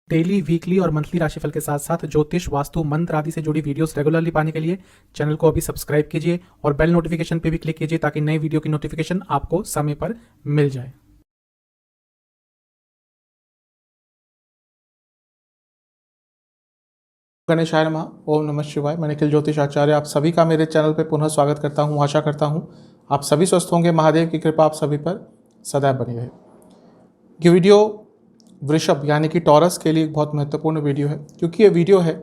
Daily, weekly और monthly राशिफल के साथ साथ ज्योतिष, वास्तु, मंत्र आदि से जुड़ी वीडियोस रेगुलरली पाने के लिए चैनल को अभी सब्सक्राइब कीजिए और बेल नोटिफिकेशन पे भी क्लिक कीजिए ताकि नई वीडियो की नोटिफिकेशन आपको समय पर मिल जाए। गणेशाय नमः। ओम नमः शिवाय। मैं निखिल ज्योतिष आचार्य आप सभी का मेरे चैनल पे पुनः स्वागत करता हूँ। आशा करता हूँ आप सभी स्वस्थ होंगे। महादेव की कृपा आप सभी पर सदैव बनी रहे। ये वीडियो वृषभ यानी कि टॉरस के लिए एक बहुत महत्वपूर्ण वीडियो है, क्योंकि ये वीडियो है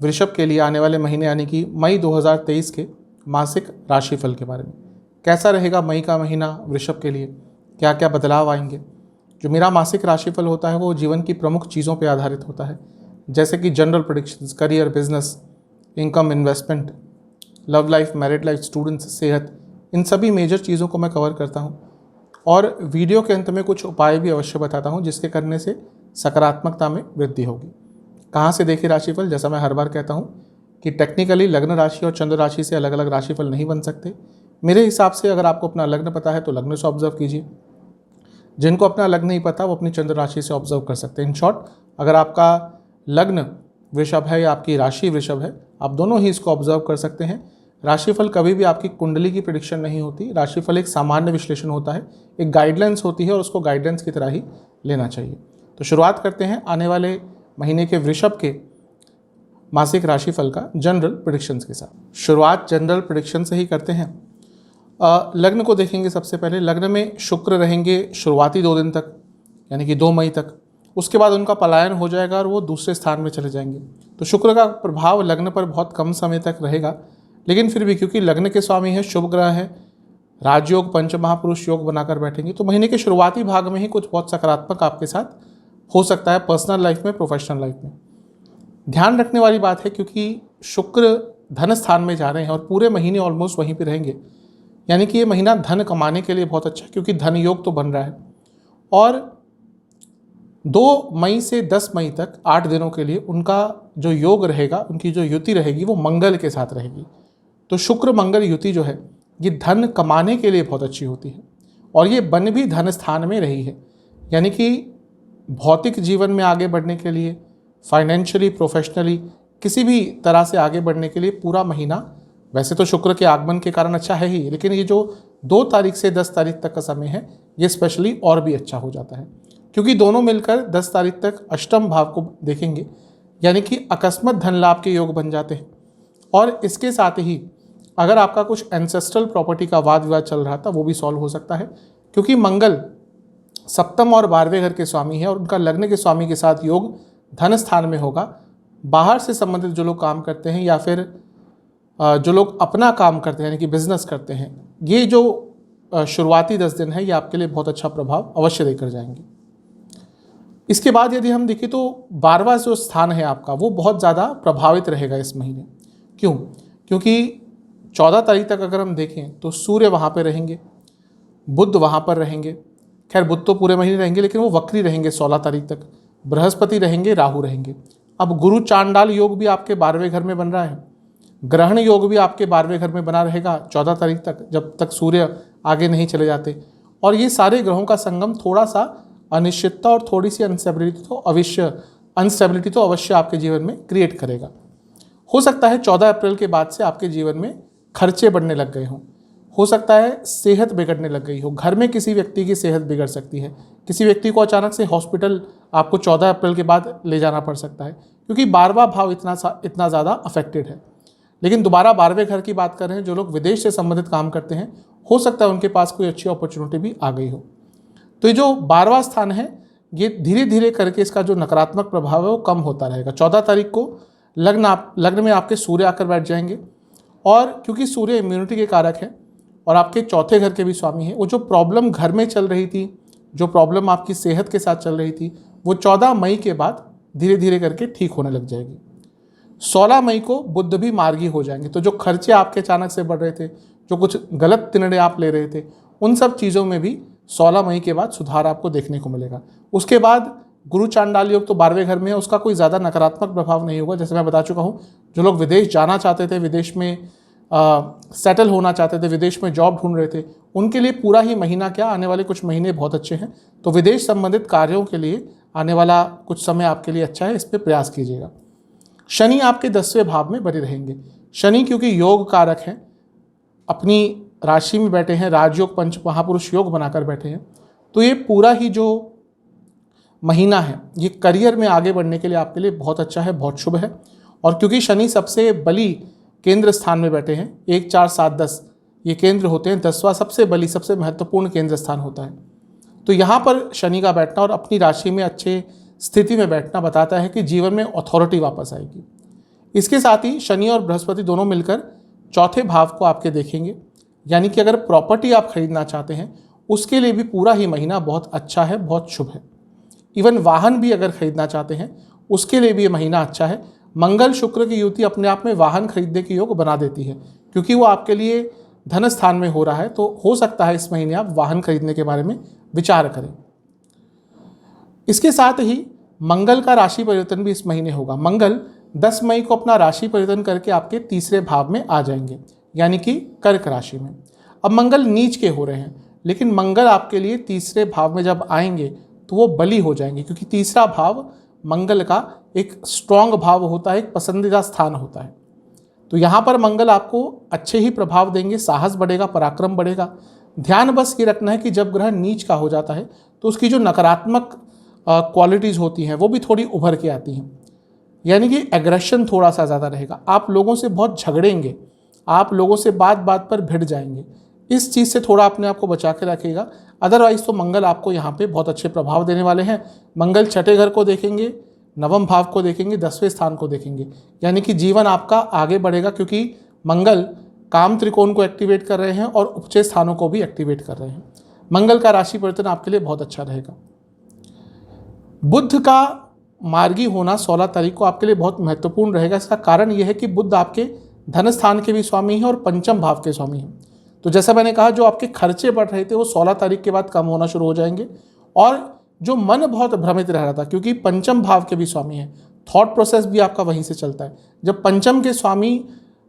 वृषभ के लिए आने वाले महीने यानी कि मई 2023 के मासिक राशिफल के बारे में। कैसा रहेगा मई का महीना वृषभ के लिए, क्या क्या बदलाव आएंगे। जो मेरा मासिक राशिफल होता है वो जीवन की प्रमुख चीज़ों पर आधारित होता है, जैसे कि general predictions, career, business, income, investment, love life, married life, students, सेहत, इन सभी मेजर चीज़ों को मैं कवर करता हूँ। और वीडियो के अंत में कुछ उपाय भी अवश्य बताता हूँ जिसके करने से सकारात्मकता में वृद्धि होगी। कहाँ से देखें राशिफल? जैसा मैं हर बार कहता हूँ कि टेक्निकली लग्न राशि और चंद्र राशि से अलग अलग राशिफल नहीं बन सकते। मेरे हिसाब से अगर आपको अपना लग्न पता है तो लग्न से ऑब्जर्व कीजिए, जिनको अपना लग्न नहीं पता वो अपनी चंद्र राशि से ऑब्जर्व कर सकते हैं। इन शॉर्ट, अगर आपका लग्न वृषभ है या आपकी राशि वृषभ है, आप दोनों ही इसको ऑब्जर्व कर सकते हैं। राशिफल कभी भी आपकी कुंडली की प्रेडिक्शन नहीं होती। राशिफल एक सामान्य विश्लेषण होता है, एक गाइडलाइंस होती है और उसको गाइडलाइंस की तरह ही लेना चाहिए। तो शुरुआत करते हैं आने वाले महीने के वृषभ के मासिक राशिफल का जनरल प्रेडिक्शंस के साथ। शुरुआत जनरल प्रेडिक्शन से ही करते हैं। लग्न को देखेंगे। सबसे पहले लग्न में शुक्र रहेंगे शुरुआती 2 दिन तक, यानी कि 2 मई तक। उसके बाद उनका पलायन हो जाएगा और वो दूसरे स्थान में चले जाएंगे। तो शुक्र का प्रभाव लग्न पर बहुत कम समय तक रहेगा, लेकिन फिर भी क्योंकि लग्न के स्वामी है, शुभ ग्रह है, राजयोग, पंच महापुरुष योग बनाकर बैठेंगे, तो महीने के शुरुआती भाग में ही कुछ बहुत सकारात्मक आपके साथ हो सकता है, पर्सनल लाइफ में, प्रोफेशनल लाइफ में। ध्यान रखने वाली बात है क्योंकि शुक्र धन स्थान में जा रहे हैं और पूरे महीने ऑलमोस्ट वहीं पर रहेंगे, यानी कि ये महीना धन कमाने के लिए बहुत अच्छा है, क्योंकि धन योग तो बन रहा है। और 2 मई से 10 मई तक 8 दिनों के लिए उनका जो योग रहेगा, उनकी जो युति रहेगी वो मंगल के साथ रहेगी। तो शुक्र मंगल युति जो है ये धन कमाने के लिए बहुत अच्छी होती है और ये बन भी धन स्थान में रही है, यानी कि भौतिक जीवन में आगे बढ़ने के लिए, फाइनेंशियली, प्रोफेशनली, किसी भी तरह से आगे बढ़ने के लिए पूरा महीना, वैसे तो शुक्र के आगमन के कारण अच्छा है ही, लेकिन ये जो 2 तारीख से 10 तारीख तक का समय है ये स्पेशली और भी अच्छा हो जाता है, क्योंकि दोनों मिलकर 10 तारीख तक अष्टम भाव को देखेंगे, यानी कि अकस्मात धन लाभ के योग बन जाते हैं। और इसके साथ ही अगर आपका कुछ एंसेस्ट्रल प्रॉपर्टी का वाद विवाद चल रहा था वो भी सॉल्व हो सकता है, क्योंकि मंगल सप्तम और 12वें घर के स्वामी है और उनका लग्न के स्वामी के साथ योग धन स्थान में होगा। बाहर से संबंधित जो लोग काम करते हैं या फिर जो लोग अपना काम करते हैं यानी कि बिजनेस करते हैं, ये जो शुरुआती 10 दिन है ये आपके लिए बहुत अच्छा प्रभाव अवश्य देकर जाएंगे। इसके बाद यदि हम देखें तो 12वां जो स्थान है आपका वो बहुत ज़्यादा प्रभावित रहेगा इस महीने। क्यों? क्योंकि 14 तारीख तक अगर हम देखें तो सूर्य वहाँ पर रहेंगे, बुध वहाँ पर रहेंगे, खैर बुध तो पूरे महीने रहेंगे लेकिन वो वक्री रहेंगे 16 तारीख तक, बृहस्पति रहेंगे, राहु रहेंगे। अब गुरु चांडाल योग भी आपके 12वें घर में बन रहा है, ग्रहण योग भी आपके 12वें घर में बना रहेगा 14 तारीख तक, जब तक सूर्य आगे नहीं चले जाते। और ये सारे ग्रहों का संगम थोड़ा सा अनिश्चितता और थोड़ी सी अनस्टेबिलिटी तो अवश्य आपके जीवन में क्रिएट करेगा। हो सकता है 14 अप्रैल के बाद से आपके जीवन में खर्चे बढ़ने लग गए हों, हो सकता है सेहत बिगड़ने लग गई हो, घर में किसी व्यक्ति की सेहत बिगड़ सकती है, किसी व्यक्ति को अचानक से हॉस्पिटल आपको 14 अप्रैल के बाद ले जाना पड़ सकता है, क्योंकि 12वां भाव इतना ज़्यादा अफेक्टेड है। लेकिन दोबारा 12वें घर की बात कर रहे हैं, जो लोग विदेश से संबंधित काम करते हैं, हो सकता है उनके पास कोई अच्छी अपॉर्चुनिटी भी आ गई हो। तो ये जो 12वां स्थान है ये धीरे धीरे करके इसका जो नकारात्मक प्रभाव है वो कम होता रहेगा। 14 तारीख को लग्न में आपके सूर्य आकर बैठ जाएंगे, और क्योंकि सूर्य इम्यूनिटी के कारक है और आपके चौथे घर के भी स्वामी हैं, वो जो प्रॉब्लम घर में चल रही थी, जो प्रॉब्लम आपकी सेहत के साथ चल रही थी, वो 14 मई के बाद धीरे धीरे करके ठीक होने लग जाएगी। 16 मई को बुध भी मार्गी हो जाएंगे, तो जो खर्चे आपके अचानक से बढ़ रहे थे, जो कुछ गलत निर्णय आप ले रहे थे, उन सब चीज़ों में भी 16 मई के बाद सुधार आपको देखने को मिलेगा। उसके बाद गुरु चांडाल योग तो 12वें घर में है, उसका कोई ज़्यादा नकारात्मक प्रभाव नहीं होगा। जैसे मैं बता चुका हूँ, जो लोग विदेश जाना चाहते थे, विदेश में सेटल होना चाहते थे, विदेश में जॉब ढूंढ रहे थे, उनके लिए पूरा ही महीना क्या, आने वाले कुछ महीने बहुत अच्छे हैं। तो विदेश संबंधित कार्यों के लिए आने वाला कुछ समय आपके लिए अच्छा है, इस पर प्रयास कीजिएगा। शनि आपके 10वें भाव में बने रहेंगे। शनि क्योंकि योग कारक हैं, अपनी राशि में बैठे हैं, राजयोग पंच महापुरुष योग बनाकर बैठे हैं, तो ये पूरा ही जो महीना है ये करियर में आगे बढ़ने के लिए आपके लिए बहुत अच्छा है, बहुत शुभ है। और क्योंकि शनि सबसे बली केंद्र स्थान में बैठे हैं, 1, 4, 7, 10 ये केंद्र होते हैं, 10वां सबसे बली सबसे महत्वपूर्ण केंद्र स्थान होता है, तो यहाँ पर शनि का बैठना और अपनी राशि में अच्छे स्थिति में बैठना बताता है कि जीवन में अथॉरिटी वापस आएगी। इसके साथ ही शनि और बृहस्पति दोनों मिलकर चौथे भाव को आपके देखेंगे, यानी कि अगर प्रॉपर्टी आप खरीदना चाहते हैं उसके लिए भी पूरा ही महीना बहुत अच्छा है, बहुत शुभ है। इवन वाहन भी अगर खरीदना चाहते हैं उसके लिए भी ये महीना अच्छा है। मंगल शुक्र की युति अपने आप में वाहन खरीदने के योग बना देती है, क्योंकि वो आपके लिए धन स्थान में हो रहा है, तो हो सकता है इस महीने आप वाहन खरीदने के बारे में विचार करें। इसके साथ ही मंगल का राशि परिवर्तन भी इस महीने होगा। मंगल 10 मई को अपना राशि परिवर्तन करके आपके तीसरे भाव में आ जाएंगे, यानी कि कर्क राशि में। अब मंगल नीच के हो रहे हैं, लेकिन मंगल आपके लिए तीसरे भाव में जब आएंगे तो वो बली हो जाएंगे, क्योंकि तीसरा भाव मंगल का एक स्ट्रॉन्ग भाव होता है, एक पसंदीदा स्थान होता है। तो यहाँ पर मंगल आपको अच्छे ही प्रभाव देंगे, साहस बढ़ेगा, पराक्रम बढ़ेगा। ध्यान बस ये रखना है कि जब ग्रह नीच का हो जाता है तो उसकी जो नकारात्मक क्वालिटीज़ होती हैं वो भी थोड़ी उभर के आती हैं, यानी कि एग्रेशन थोड़ा सा ज़्यादा रहेगा। आप लोगों से बहुत झगड़ेंगे, आप लोगों से बात बात पर भिड़ जाएंगे। इस चीज़ से थोड़ा अपने आप को बचा के रखिएगा। अदरवाइज तो मंगल आपको यहाँ पे बहुत अच्छे प्रभाव देने वाले हैं। मंगल छठे घर को देखेंगे, नवम भाव को देखेंगे, 10वें स्थान को देखेंगे, यानी कि जीवन आपका आगे बढ़ेगा, क्योंकि मंगल काम त्रिकोण को एक्टिवेट कर रहे हैं और उपचय स्थानों को भी एक्टिवेट कर रहे हैं। मंगल का राशि परिवर्तन आपके लिए बहुत अच्छा रहेगा। बुध का मार्गी होना 16 तारीख को आपके लिए बहुत महत्वपूर्ण रहेगा। इसका कारण यह है कि बुध आपके धन स्थान के भी स्वामी हैं और पंचम भाव के स्वामी हैं। तो जैसा मैंने कहा, जो आपके खर्चे बढ़ रहे थे वो 16 तारीख के बाद कम होना शुरू हो जाएंगे, और जो मन बहुत भ्रमित रह रहा था, क्योंकि पंचम भाव के भी स्वामी हैं, थॉट प्रोसेस भी आपका वहीं से चलता है। जब पंचम के स्वामी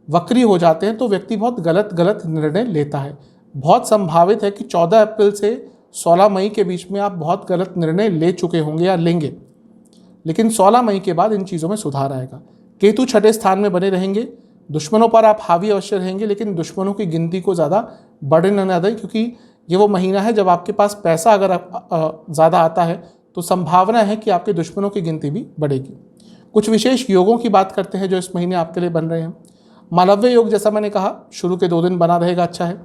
वक्री हो जाते हैं तो व्यक्ति बहुत गलत निर्णय लेता है। बहुत संभावित है कि 14 अप्रैल से 16 मई के बीच में आप बहुत गलत निर्णय ले चुके होंगे या लेंगे, लेकिन 16 मई के बाद इन चीज़ों में सुधार आएगा। केतु छठे स्थान में बने रहेंगे। दुश्मनों पर आप हावी अवश्य रहेंगे, लेकिन दुश्मनों की गिनती को ज़्यादा बढ़ने न दें, क्योंकि ये वो महीना है जब आपके पास पैसा अगर ज़्यादा आता है तो संभावना है कि आपके दुश्मनों की गिनती भी बढ़ेगी। कुछ विशेष योगों की बात करते हैं जो इस महीने आपके लिए बन रहे हैं। मालव्य योग, जैसा मैंने कहा, शुरू के 2 दिन बना रहेगा, अच्छा है।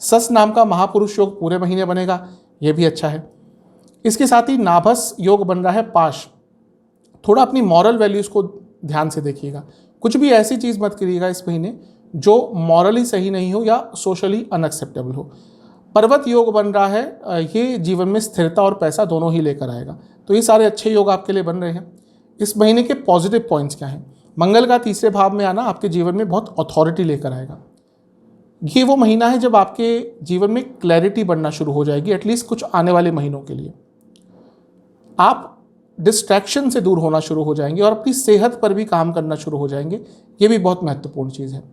सस नाम का महापुरुष योग पूरे महीने बनेगा, ये भी अच्छा है। इसके साथ ही नाभस योग बन रहा है, पाश। थोड़ा अपनी मॉरल वैल्यूज़ को ध्यान से देखिएगा। कुछ भी ऐसी चीज़ मत करिएगा इस महीने जो मॉरली सही नहीं हो या सोशली अनएक्सेप्टेबल हो। पर्वत योग बन रहा है, ये जीवन में स्थिरता और पैसा दोनों ही लेकर आएगा। तो ये सारे अच्छे योग आपके लिए बन रहे हैं। इस महीने के पॉजिटिव पॉइंट्स क्या हैं? मंगल का तीसरे भाव में आना आपके जीवन में बहुत अथॉरिटी लेकर आएगा। ये वो महीना है जब आपके जीवन में क्लैरिटी बढ़ना शुरू हो जाएगी, एटलीस्ट कुछ आने वाले महीनों के लिए। आप डिस्ट्रैक्शन से दूर होना शुरू हो जाएंगे और अपनी सेहत पर भी काम करना शुरू हो जाएंगे, ये भी बहुत महत्वपूर्ण चीज़ है।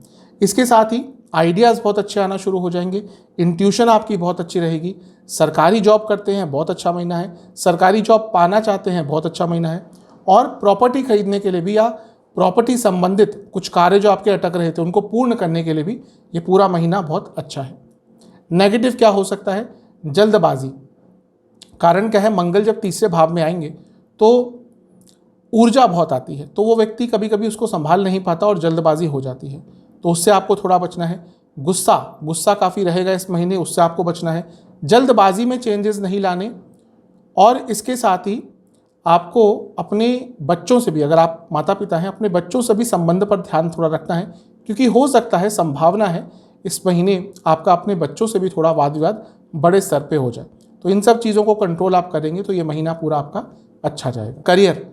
इसके साथ ही आइडियाज़ बहुत अच्छे आना शुरू हो जाएंगे, इंट्यूशन आपकी बहुत अच्छी रहेगी। सरकारी जॉब करते हैं, बहुत अच्छा महीना है। सरकारी जॉब पाना चाहते हैं, बहुत अच्छा महीना है। और प्रॉपर्टी खरीदने के लिए भी या प्रॉपर्टी संबंधित कुछ कार्य जो आपके अटक रहे थे उनको पूर्ण करने के लिए भी ये पूरा महीना बहुत अच्छा है। नेगेटिव क्या हो सकता है? जल्दबाजी। कारण क्या है? मंगल जब तीसरे भाव में आएंगे तो ऊर्जा बहुत आती है, तो वो व्यक्ति कभी कभी उसको संभाल नहीं पाता और जल्दबाजी हो जाती है, तो उससे आपको थोड़ा बचना है। गुस्सा काफ़ी रहेगा इस महीने, उससे आपको बचना है। जल्दबाजी में चेंजेस नहीं लाने। और इसके साथ ही आपको अपने बच्चों से भी, अगर आप माता पिता हैं, अपने बच्चों से भी संबंध पर ध्यान थोड़ा रखना है, क्योंकि हो सकता है, संभावना है इस महीने आपका अपने बच्चों से भी थोड़ा वाद विवाद बड़े स्तर पे हो जाए। तो इन सब चीज़ों को कंट्रोल आप करेंगे तो ये महीना पूरा आपका अच्छा जाएगा। करियर,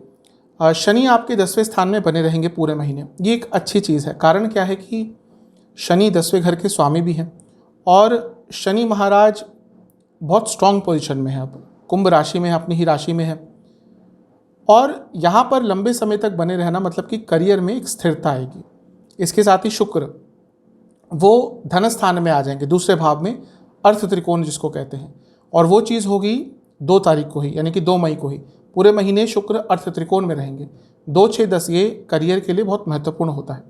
शनि आपके 10वें स्थान में बने रहेंगे पूरे महीने, ये एक अच्छी चीज़ है। कारण क्या है कि शनि 10वें घर के स्वामी भी हैं और शनि महाराज बहुत स्ट्रांग पोजीशन में है, अब कुंभ राशि में है, अपनी ही राशि में है, और यहाँ पर लंबे समय तक बने रहना मतलब कि करियर में एक स्थिरता आएगी। इसके साथ ही शुक्र वो धन स्थान में आ जाएंगे, दूसरे भाव में, अर्थ त्रिकोण जिसको कहते हैं, और वो चीज़ होगी 2 तारीख को ही, यानी कि 2 मई को ही। पूरे महीने शुक्र अर्थ त्रिकोण में रहेंगे। 2, 6, 10 ये करियर के लिए बहुत महत्वपूर्ण होता है।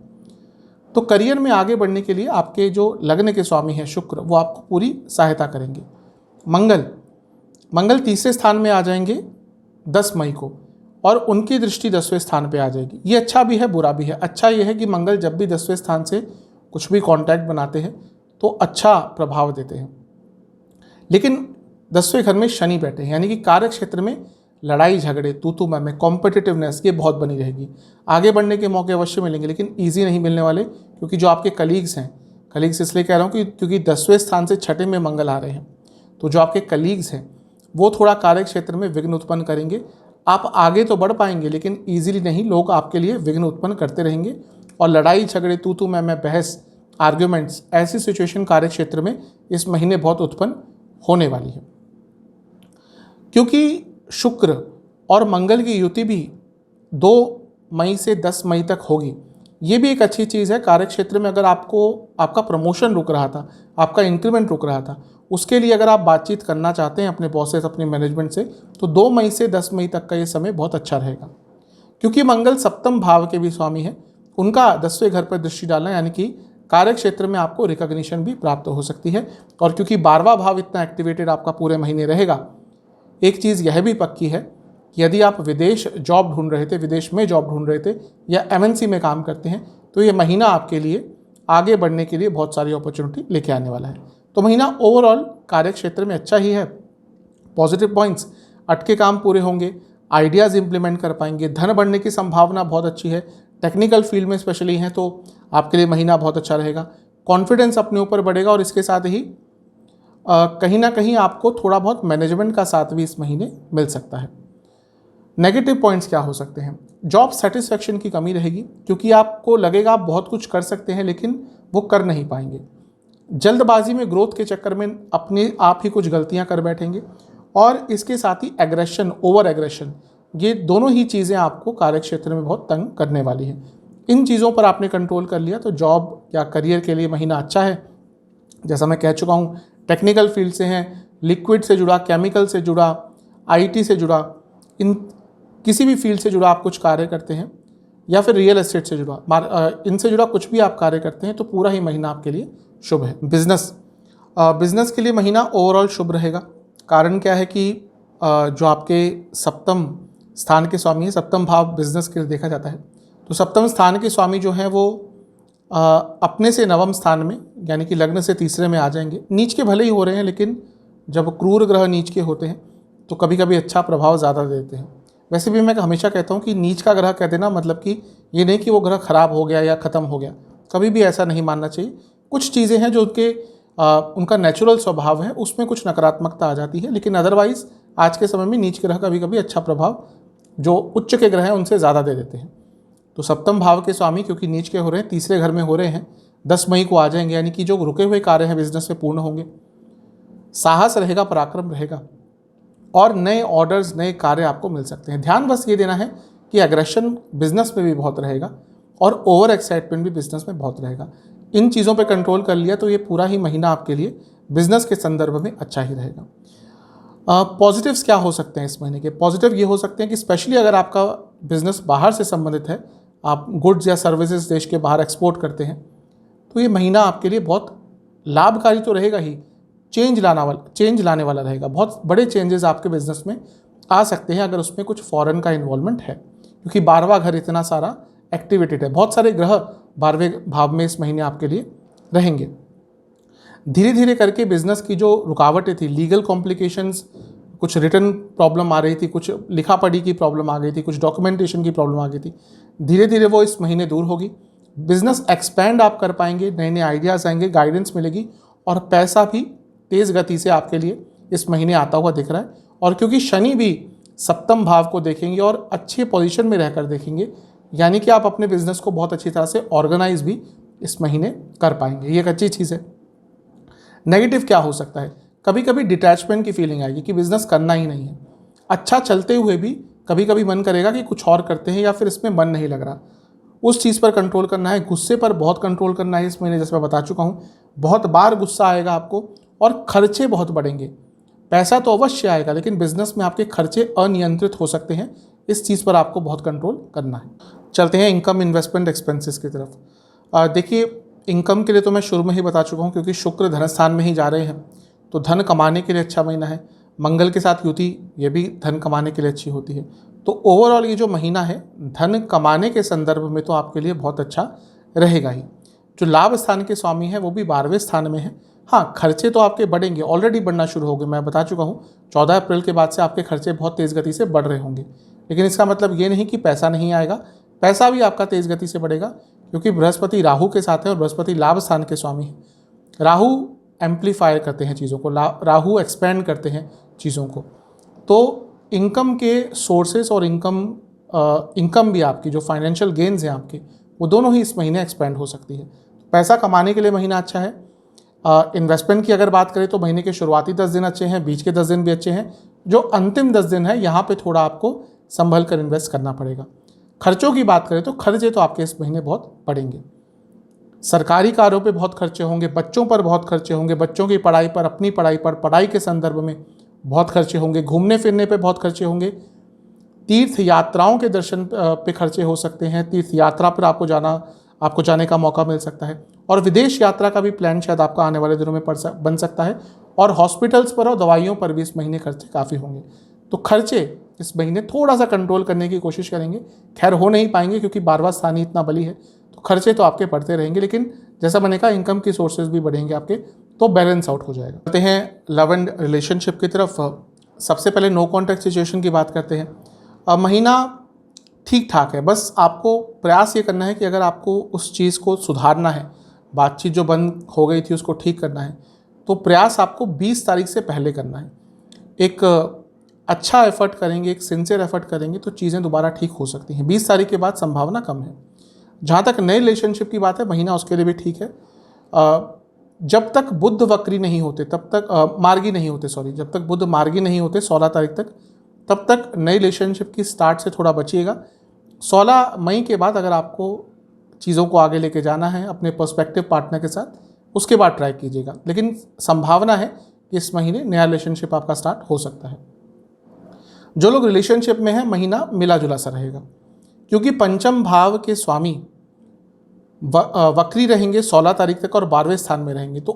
तो करियर में आगे बढ़ने के लिए आपके जो लग्न के स्वामी हैं शुक्र, वो आपको पूरी सहायता करेंगे। मंगल तीसरे स्थान में आ जाएंगे 10 मई को, और उनकी दृष्टि 10वें स्थान पे आ जाएगी। ये अच्छा भी है, बुरा भी है। अच्छा ये है कि मंगल जब भी 10वें स्थान से कुछ भी कॉन्टैक्ट बनाते हैं तो अच्छा प्रभाव देते हैं, लेकिन 10वें घर में शनि बैठे हैं, यानी कि कार्य क्षेत्र में लड़ाई झगड़े, तू मैं, कॉम्पिटिटिवनेस ये बहुत बनी रहेगी। आगे बढ़ने के मौके अवश्य मिलेंगे, लेकिन ईजी नहीं मिलने वाले, क्योंकि जो आपके कलीग्स हैं, कलीग्स इसलिए कह रहा हूँ कि क्योंकि 10वें स्थान से 6ठे में मंगल आ रहे हैं, तो जो आपके कलीग्स हैं वो थोड़ा कार्य क्षेत्र में विघ्न उत्पन्न करेंगे। आप आगे तो बढ़ पाएंगे, लेकिन ईजिली नहीं, लोग आपके लिए विघ्न उत्पन्न करते रहेंगे, और लड़ाई झगड़े, तू मैं, बहस, आर्ग्यूमेंट्स, ऐसी सिचुएशन कार्य क्षेत्र में इस महीने बहुत उत्पन्न होने वाली है। क्योंकि शुक्र और मंगल की युति भी 2 मई से 10 मई तक होगी, ये भी एक अच्छी चीज़ है। कार्य क्षेत्र में अगर आपका प्रमोशन रुक रहा था, आपका इंक्रीमेंट रुक रहा था, उसके लिए अगर आप बातचीत करना चाहते हैं अपने बॉसेस, अपने मैनेजमेंट से, तो 2 मई से 10 मई तक का ये समय बहुत अच्छा रहेगा। क्योंकि मंगल सप्तम भाव के भी स्वामी है, उनका 10वें घर पर दृष्टि डालना, यानी कि कार्य क्षेत्र में आपको रिकॉग्निशन भी प्राप्त हो सकती है। और क्योंकि 12वां भाव इतना एक्टिवेटेड आपका पूरे महीने रहेगा, एक चीज़ यह भी पक्की है कि यदि आप विदेश जॉब ढूंढ रहे थे, विदेश में जॉब ढूंढ रहे थे, या MNC में काम करते हैं, तो ये महीना आपके लिए आगे बढ़ने के लिए बहुत सारी अपॉर्चुनिटी लेके आने वाला है। तो महीना ओवरऑल कार्य क्षेत्र में अच्छा ही है। पॉजिटिव पॉइंट्स, अटके काम पूरे होंगे, आइडियाज़ इंप्लीमेंट कर पाएंगे, धन बढ़ने की संभावना बहुत अच्छी है। टेक्निकल फील्ड में स्पेशली हैं तो आपके लिए महीना बहुत अच्छा रहेगा। कॉन्फिडेंस अपने ऊपर बढ़ेगा, और इसके साथ ही कहीं ना कहीं आपको थोड़ा बहुत मैनेजमेंट का साथ भी इस महीने मिल सकता है। नेगेटिव पॉइंट्स क्या हो सकते हैं? जॉब सेटिस्फैक्शन की कमी रहेगी, क्योंकि आपको लगेगा आप बहुत कुछ कर सकते हैं, लेकिन वो कर नहीं पाएंगे। जल्दबाजी में ग्रोथ के चक्कर में अपने आप ही कुछ गलतियां कर बैठेंगे, और इसके साथ ही एग्रेशन, ओवर एग्रेशन, ये दोनों ही चीज़ें आपको कार्यक्षेत्र में बहुत तंग करने वाली हैं। इन चीज़ों पर आपने कंट्रोल कर लिया तो जॉब या करियर के लिए महीना अच्छा है। जैसा मैं कह चुका हूँ, टेक्निकल फील्ड से हैं, लिक्विड से जुड़ा, केमिकल से जुड़ा, IT से जुड़ा, इन किसी भी फील्ड से जुड़ा आप कुछ कार्य करते हैं, या फिर रियल एस्टेट से जुड़ा, इनसे जुड़ा कुछ भी आप कार्य करते हैं, तो पूरा ही महीना आपके लिए शुभ है। बिजनेस के लिए महीना ओवरऑल शुभ रहेगा। कारण क्या है कि जो आपके सप्तम स्थान के स्वामी है, सप्तम भाव बिजनेस के लिए देखा जाता है, तो सप्तम स्थान के स्वामी जो हैं वो अपने से नवम स्थान में, यानी कि लग्न से तीसरे में आ जाएंगे। नीच के भले ही हो रहे हैं, लेकिन जब क्रूर ग्रह नीच के होते हैं तो कभी कभी अच्छा प्रभाव ज़्यादा देते हैं। वैसे भी मैं हमेशा कहता हूँ कि नीच का ग्रह कह देना मतलब कि ये नहीं कि वो ग्रह खराब हो गया या ख़त्म हो गया, कभी भी ऐसा नहीं मानना चाहिए। कुछ चीज़ें हैं जो उनका नेचुरल स्वभाव है, उसमें कुछ नकारात्मकता आ जाती है, लेकिन अदरवाइज़ आज के समय में नीच ग्रह कभी कभी अच्छा प्रभाव जो उच्च के ग्रह हैं उनसे ज़्यादा दे देते हैं। तो सप्तम भाव के स्वामी क्योंकि नीच के हो रहे हैं, तीसरे घर में हो रहे हैं, 10 मई को आ जाएंगे, यानी कि जो रुके हुए कार्य हैं बिजनेस में पूर्ण होंगे। साहस रहेगा, पराक्रम रहेगा, और नए ऑर्डर्स, नए कार्य आपको मिल सकते हैं। ध्यान बस ये देना है कि एग्रेशन बिजनेस में भी बहुत रहेगा, और ओवर एक्साइटमेंट भी बिजनेस में बहुत रहेगा। इन चीज़ों पे कंट्रोल कर लिया तो ये पूरा ही महीना आपके लिए बिजनेस के संदर्भ में अच्छा ही रहेगा। पॉजिटिव्स क्या हो सकते हैं इस महीने के? पॉजिटिव ये हो सकते हैं कि स्पेशली अगर आपका बिजनेस बाहर से संबंधित है, आप गुड्स या सर्विसेज देश के बाहर एक्सपोर्ट करते हैं, तो ये महीना आपके लिए बहुत लाभकारी तो रहेगा ही, चेंज लाने वाला रहेगा। बहुत बड़े चेंजेस आपके बिजनेस में आ सकते हैं अगर उसमें कुछ फॉरेन का इन्वॉल्वमेंट है, क्योंकि 12वां घर इतना सारा एक्टिवेटेड है। बहुत सारे ग्रह 12वें भाव में इस महीने आपके लिए रहेंगे। धीरे धीरे करके बिजनेस की जो रुकावटें थी, लीगल कॉम्प्लिकेशंस, कुछ रिटर्न प्रॉब्लम आ रही थी, कुछ लिखा पढ़ी की प्रॉब्लम आ गई थी, कुछ डॉक्यूमेंटेशन की प्रॉब्लम आ गई थी, धीरे धीरे वो इस महीने दूर होगी। बिजनेस एक्सपैंड आप कर पाएंगे, नए नए आइडियाज़ आएंगे, गाइडेंस मिलेगी, और पैसा भी तेज़ गति से आपके लिए इस महीने आता हुआ दिख रहा है। और क्योंकि शनि भी सप्तम भाव को देखेंगे और अच्छे पोजीशन में रहकर देखेंगे, यानी कि आप अपने बिजनेस को बहुत अच्छी तरह से ऑर्गेनाइज भी इस महीने कर पाएंगे। ये एक अच्छी चीज़ है। नेगेटिव क्या हो सकता है? कभी कभी डिटैचमेंट की फीलिंग आएगी कि बिजनेस करना ही नहीं है। अच्छा चलते हुए भी कभी कभी मन करेगा कि कुछ और करते हैं, या फिर इसमें मन नहीं लग रहा। उस चीज़ पर कंट्रोल करना है। गुस्से पर बहुत कंट्रोल करना है इस महीने, जैसे मैं बता चुका हूँ। बहुत बार गुस्सा आएगा आपको, और खर्चे बहुत बढ़ेंगे। पैसा तो अवश्य आएगा, लेकिन बिजनेस में आपके खर्चे अनियंत्रित हो सकते हैं। इस चीज़ पर आपको बहुत कंट्रोल करना है। चलते हैं इनकम, इन्वेस्टमेंट, एक्सपेंसेस की तरफ। देखिए, इनकम के लिए तो मैं शुरू में ही बता चुका हूँ, क्योंकि शुक्र धन स्थान में ही जा रहे हैं, तो धन कमाने के लिए अच्छा महीना है। मंगल के साथ युति, ये भी धन कमाने के लिए अच्छी होती है। तो ओवरऑल ये जो महीना है धन कमाने के संदर्भ में तो आपके लिए बहुत अच्छा रहेगा ही। जो लाभ स्थान के स्वामी हैं वो भी 12वें स्थान में है। हाँ, खर्चे तो आपके बढ़ेंगे, ऑलरेडी बढ़ना शुरू हो गए। मैं बता चुका हूँ 14 अप्रैल के बाद से आपके खर्चे बहुत तेज़ गति से बढ़ रहे होंगे, लेकिन इसका मतलब ये नहीं कि पैसा नहीं आएगा। पैसा भी आपका तेज़ गति से बढ़ेगा, क्योंकि बृहस्पति राहु के साथ है और बृहस्पति लाभ स्थान के स्वामी है। राहु एम्पलीफायर करते हैं चीज़ों को, राहु एक्सपेंड करते हैं चीज़ों को। तो इनकम के सोर्सेस और इनकम भी आपकी जो फाइनेंशियल गेन्स हैं आपके, वो दोनों ही इस महीने एक्सपेंड हो सकती है। पैसा कमाने के लिए महीना अच्छा है। इन्वेस्टमेंट की अगर बात करें तो महीने के शुरुआती 10 दिन अच्छे हैं, बीच के 10 दिन भी अच्छे हैं। जो अंतिम 10 दिन है यहाँ पे थोड़ा आपको संभल कर इन्वेस्ट करना पड़ेगा। खर्चों की बात करें तो खर्चे तो आपके इस महीने बहुत बढ़ेंगे। सरकारी कार्यों पे बहुत खर्चे होंगे, बच्चों पर बहुत खर्चे होंगे, बच्चों की पढ़ाई पर, अपनी पढ़ाई पर, पढ़ाई के संदर्भ में बहुत खर्चे होंगे, घूमने फिरने पे बहुत खर्चे होंगे, तीर्थ यात्राओं के दर्शन पे खर्चे हो सकते हैं, तीर्थ यात्रा पर आपको जाने का मौका मिल सकता है, और विदेश यात्रा का भी प्लान शायद आपका आने वाले दिनों में बन सकता है। और हॉस्पिटल्स पर और दवाइयों पर भी इस महीने खर्चे काफ़ी होंगे। तो खर्चे इस महीने थोड़ा सा कंट्रोल करने की कोशिश करेंगे। खैर हो नहीं पाएंगे, क्योंकि 12वां स्थान ही इतना बली है, तो खर्चे तो आपके बढ़ते रहेंगे, लेकिन जैसा मैंने कहा इनकम की सोर्सेज भी बढ़ेंगे आपके, तो बैलेंस आउट हो जाएगा। करते हैं लव एंड रिलेशनशिप की तरफ। सबसे पहले नो कॉन्टैक्ट सिचुएशन की बात करते हैं। महीना ठीक ठाक है, बस आपको प्रयास ये करना है कि अगर आपको उस चीज़ को सुधारना है, बातचीत जो बंद हो गई थी उसको ठीक करना है, तो प्रयास आपको 20 तारीख से पहले करना है। एक अच्छा एफर्ट करेंगे, एक सिंसियर एफर्ट करेंगे तो चीज़ें दोबारा ठीक हो सकती हैं। 20 तारीख के बाद संभावना कम है। जहाँ तक नए रिलेशनशिप की बात है, महीना उसके लिए भी ठीक है। जब तक बुध वक्री नहीं होते तब तक मार्गी नहीं होते, जब तक बुध मार्गी नहीं होते 16 तारीख तक, तब तक नई रिलेशनशिप की स्टार्ट से थोड़ा बचिएगा। 16 मई के बाद अगर आपको चीज़ों को आगे लेके जाना है अपने पर्सपेक्टिव पार्टनर के साथ, उसके बाद ट्राई कीजिएगा, लेकिन संभावना है कि इस महीने नया रिलेशनशिप आपका स्टार्ट हो सकता है। जो लोग रिलेशनशिप में हैं, महीना मिला जुला सा रहेगा, क्योंकि पंचम भाव के स्वामी वक्री रहेंगे 16 तारीख तक और 12वें स्थान में रहेंगे। तो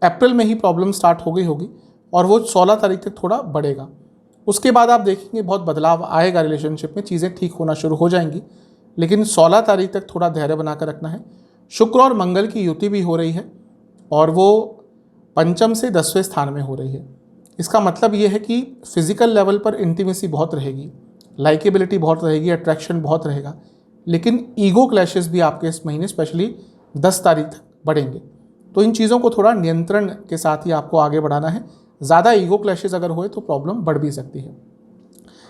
अप्रैल में ही प्रॉब्लम स्टार्ट हो गई होगी और वो 16 तारीख तक थोड़ा बढ़ेगा। उसके बाद आप देखेंगे बहुत बदलाव आएगा रिलेशनशिप में, चीज़ें ठीक होना शुरू हो जाएंगी, लेकिन 16 तारीख तक थोड़ा धैर्य बनाकर रखना है। शुक्र और मंगल की युति भी हो रही है और वो पंचम से 10वें स्थान में हो रही है। इसका मतलब ये है कि फिजिकल लेवल पर इंटीमेसी बहुत रहेगी, लाइकेबिलिटी बहुत रहेगी, अट्रैक्शन बहुत रहेगा, लेकिन ईगो क्लैशेस भी आपके इस महीने स्पेशली 10 तारीख तक बढ़ेंगे। तो इन चीज़ों को थोड़ा नियंत्रण के साथ ही आपको आगे बढ़ाना है। ज़्यादा ईगो क्लैशेस अगर होए तो प्रॉब्लम बढ़ भी सकती है।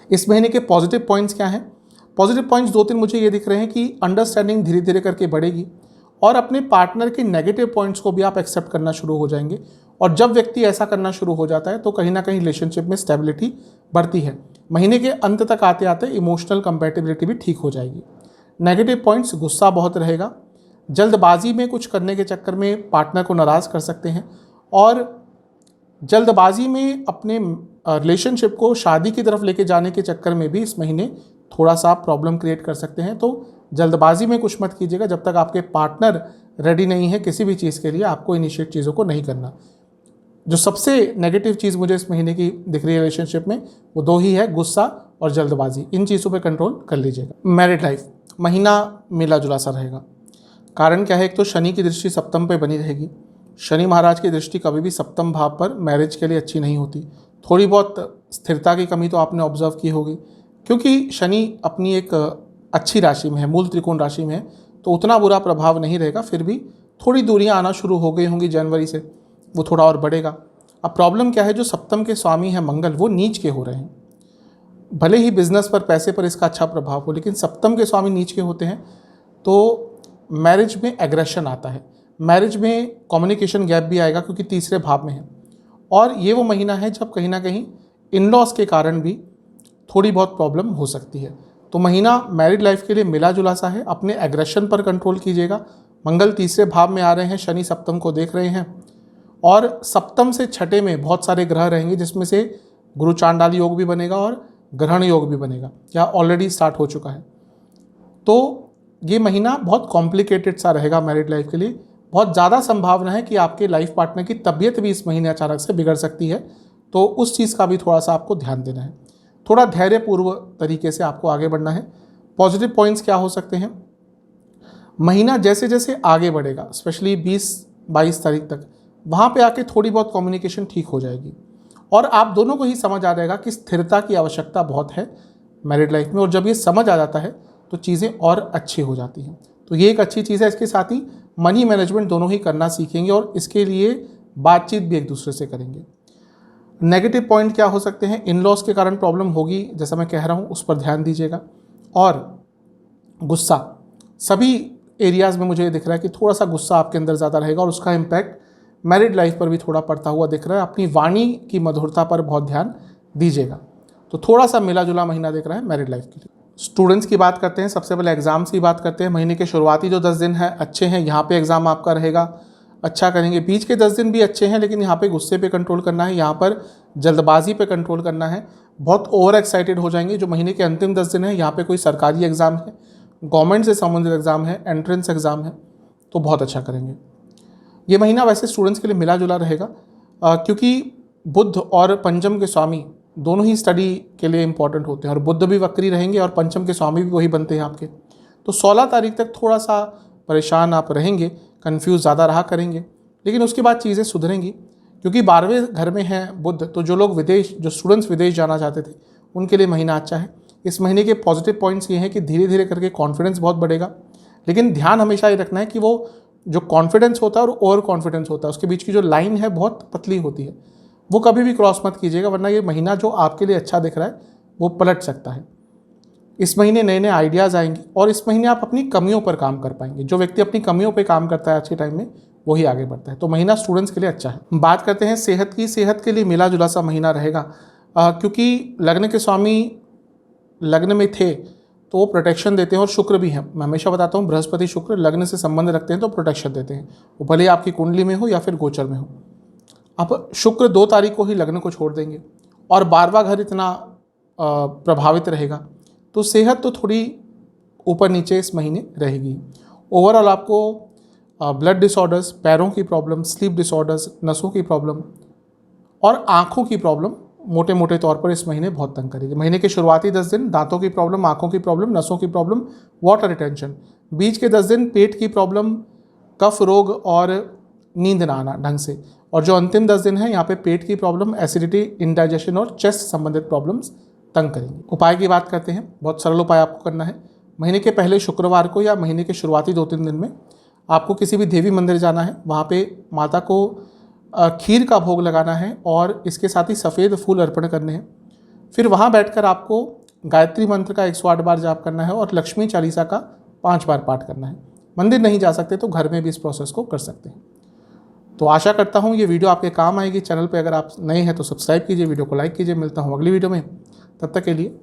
इस महीने के पॉजिटिव पॉइंट्स क्या हैं? पॉजिटिव पॉइंट्स 2-3 मुझे ये दिख रहे हैं कि अंडरस्टैंडिंग धीरे धीरे करके बढ़ेगी और अपने पार्टनर के नेगेटिव पॉइंट्स को भी आप एक्सेप्ट करना शुरू हो जाएंगे। और जब व्यक्ति ऐसा करना शुरू हो जाता है तो कहीं ना कहीं रिलेशनशिप में स्टेबिलिटी बढ़ती है। महीने के अंत तक आते आते इमोशनल कंपैटिबिलिटी भी ठीक हो जाएगी। नेगेटिव पॉइंट्स, गुस्सा बहुत रहेगा, जल्दबाजी में कुछ करने के चक्कर में पार्टनर को नाराज़ कर सकते हैं और जल्दबाजी में अपने रिलेशनशिप को शादी की तरफ लेके जाने के चक्कर में भी इस महीने थोड़ा सा प्रॉब्लम क्रिएट कर सकते हैं। तो जल्दबाजी में कुछ मत कीजिएगा, जब तक आपके पार्टनर रेडी नहीं है किसी भी चीज़ के लिए आपको इनिशिएट चीज़ों को नहीं करना। जो सबसे नेगेटिव चीज़ मुझे इस महीने की दिख रही है रिलेशनशिप में, वो 2 ही है, गुस्सा और जल्दबाजी। इन चीज़ों पे कंट्रोल कर लीजिएगा। मैरिड लाइफ, महीना मिला जुला सा रहेगा। कारण क्या है? एक तो शनि की दृष्टि सप्तम पे बनी रहेगी। शनि महाराज की दृष्टि कभी भी सप्तम भाव पर मैरिज के लिए अच्छी नहीं होती। थोड़ी बहुत स्थिरता की कमी तो आपने ऑब्जर्व की होगी, क्योंकि शनि अपनी एक अच्छी राशि में है, मूल त्रिकोण राशि में है, तो उतना बुरा प्रभाव नहीं रहेगा। फिर भी थोड़ी दूरियां आना शुरू हो गई होंगी जनवरी से, वो थोड़ा और बढ़ेगा। अब प्रॉब्लम क्या है? जो सप्तम के स्वामी हैं मंगल, वो नीच के हो रहे हैं। भले ही बिजनेस पर, पैसे पर इसका अच्छा प्रभाव हो, लेकिन सप्तम के स्वामी नीच के होते हैं तो मैरिज में एग्रेशन आता है, मैरिज में कम्युनिकेशन गैप भी आएगा, क्योंकि तीसरे भाव में है। और ये वो महीना है जब कहीं ना कहीं इन लॉज के कारण भी थोड़ी बहुत प्रॉब्लम हो सकती है। तो महीना मैरिड लाइफ के लिए मिला जुला सा है। अपने एग्रेशन पर कंट्रोल कीजिएगा। मंगल तीसरे भाव में आ रहे हैं, शनि सप्तम को देख रहे हैं और सप्तम से छठे में बहुत सारे ग्रह रहेंगे, जिसमें से गुरु चांडाल योग भी बनेगा और ग्रहण योग भी बनेगा, या ऑलरेडी स्टार्ट हो चुका है। तो ये महीना बहुत कॉम्प्लिकेटेड सा रहेगा मैरिड लाइफ के लिए। बहुत ज़्यादा संभावना है कि आपके लाइफ पार्टनर की तबीयत भी इस महीने अचानक से बिगड़ सकती है, तो उस चीज़ का भी थोड़ा सा आपको ध्यान देना है। थोड़ा धैर्यपूर्व तरीके से आपको आगे बढ़ना है। पॉजिटिव पॉइंट्स क्या हो सकते हैं? महीना जैसे जैसे आगे बढ़ेगा, स्पेशली 20-22 तारीख तक, वहाँ पे आके थोड़ी बहुत कम्युनिकेशन ठीक हो जाएगी और आप दोनों को ही समझ आ जाएगा कि स्थिरता की आवश्यकता बहुत है मैरिड लाइफ में। और जब ये समझ आ जाता है तो चीज़ें और अच्छी हो जाती हैं। तो ये एक अच्छी चीज़ है। इसके साथ ही मनी मैनेजमेंट दोनों ही करना सीखेंगे और इसके लिए बातचीत भी एक दूसरे से करेंगे। नेगेटिव पॉइंट क्या हो सकते हैं? इन लॉस के कारण प्रॉब्लम होगी, जैसा मैं कह रहा हूँ, उस पर ध्यान दीजिएगा। और गुस्सा, सभी एरियाज़ में मुझे दिख रहा है कि थोड़ा सा गुस्सा आपके अंदर ज़्यादा रहेगा और उसका इम्पैक्ट मैरिड लाइफ पर भी थोड़ा पड़ता हुआ दिख रहा है। अपनी वाणी की मधुरता पर बहुत ध्यान दीजिएगा। तो थोड़ा सा मिला जुला महीना दिख रहा है मैरिड लाइफ के लिए। स्टूडेंट्स की बात करते हैं, सबसे पहले एग्ज़ाम्स की बात करते हैं। महीने के शुरुआती जो 10 दिन हैं अच्छे हैं, यहाँ पे एग्ज़ाम आपका रहेगा, अच्छा करेंगे। बीच के 10 दिन भी अच्छे हैं, लेकिन यहाँ पे गुस्से पे कंट्रोल करना है, यहाँ पर जल्दबाजी पे कंट्रोल करना है। बहुत ओवर एक्साइटेड हो जाएंगे। जो महीने के अंतिम 10 दिन हैं, यहाँ पे कोई सरकारी एग्ज़ाम है, गवर्नमेंट से संबंधित एग्ज़ाम है, एंट्रेंस एग्ज़ाम है, तो बहुत अच्छा करेंगे। ये महीना वैसे स्टूडेंट्स के लिए मिला जुला रहेगा, क्योंकि बुध और पंचम के स्वामी दोनों ही स्टडी के लिए इंपॉर्टेंट होते हैं और बुध भी वक्री रहेंगे और पंचम के स्वामी भी वही बनते हैं आपके। तो 16 तारीख तक थोड़ा सा परेशान आप रहेंगे, कंफ्यूज ज़्यादा रहा करेंगे, लेकिन उसके बाद चीज़ें सुधरेंगी, क्योंकि 12वें घर में है बुध। तो जो लोग जो स्टूडेंट्स विदेश जाना चाहते थे, उनके लिए महीना अच्छा है। इस महीने के पॉजिटिव पॉइंट्स ये हैं कि धीरे धीरे करके कॉन्फिडेंस बहुत बढ़ेगा, लेकिन ध्यान हमेशा ये रखना है कि वो जो कॉन्फिडेंस होता है और ओवर कॉन्फिडेंस होता है, उसके बीच की जो लाइन है बहुत पतली होती है, वो कभी भी क्रॉस मत कीजिएगा, वरना ये महीना जो आपके लिए अच्छा दिख रहा है वो पलट सकता है। इस महीने नए नए आइडियाज़ आएंगे और इस महीने आप अपनी कमियों पर काम कर पाएंगे। जो व्यक्ति अपनी कमियों पर काम करता है आज के टाइम में, वही आगे बढ़ता है। तो महीना स्टूडेंट्स के लिए अच्छा है। बात करते हैं सेहत की। सेहत के लिए मिला जुला सा महीना रहेगा, क्योंकि लग्न के स्वामी लग्न में थे तो वो प्रोटेक्शन देते हैं और शुक्र भी हैं। मैं हमेशा बताता हूँ, बृहस्पति शुक्र लग्न से संबंध रखते हैं तो प्रोटेक्शन देते हैं, वो भले आपकी कुंडली में हो या फिर गोचर में हो। अब शुक्र 2 तारीख को ही लग्न को छोड़ देंगे और 12वां घर इतना प्रभावित रहेगा, तो सेहत तो थोड़ी ऊपर नीचे इस महीने रहेगी। ओवरऑल आपको ब्लड डिसऑर्डर्स, पैरों की प्रॉब्लम, स्लीप डिसऑर्डर्स, नसों की प्रॉब्लम और आँखों की प्रॉब्लम मोटे मोटे तौर पर इस महीने बहुत तंग करेगी। महीने के शुरुआती 10 दिन दांतों की प्रॉब्लम, आँखों की प्रॉब्लम, नसों की प्रॉब्लम, वाटर रिटेंशन। बीच के 10 दिन पेट की प्रॉब्लम, कफ रोग और नींद ना आना ढंग से। और जो अंतिम 10 दिन है, यहाँ पे पेट की प्रॉब्लम, एसिडिटी, इंडाइजेशन और चेस्ट संबंधित प्रॉब्लम्स तंग करेंगे। उपाय की बात करते हैं। बहुत सरल उपाय आपको करना है। महीने के पहले शुक्रवार को या महीने के शुरुआती 2-3 दिन में आपको किसी भी देवी मंदिर जाना है, वहाँ पे माता को खीर का भोग लगाना है और इसके साथ ही सफ़ेद फूल अर्पण करने हैं। फिर वहाँ बैठकर आपको गायत्री मंत्र का 108 बार जाप करना है और लक्ष्मी चालीसा का 5 बार पाठ करना है। मंदिर नहीं जा सकते तो घर में भी इस प्रोसेस को कर सकते हैं। तो आशा करता हूँ ये वीडियो आपके काम आएगी। चैनल पे अगर आप नए हैं तो सब्सक्राइब कीजिए, वीडियो को लाइक कीजिए। मिलता हूँ अगली वीडियो में, तब तक के लिए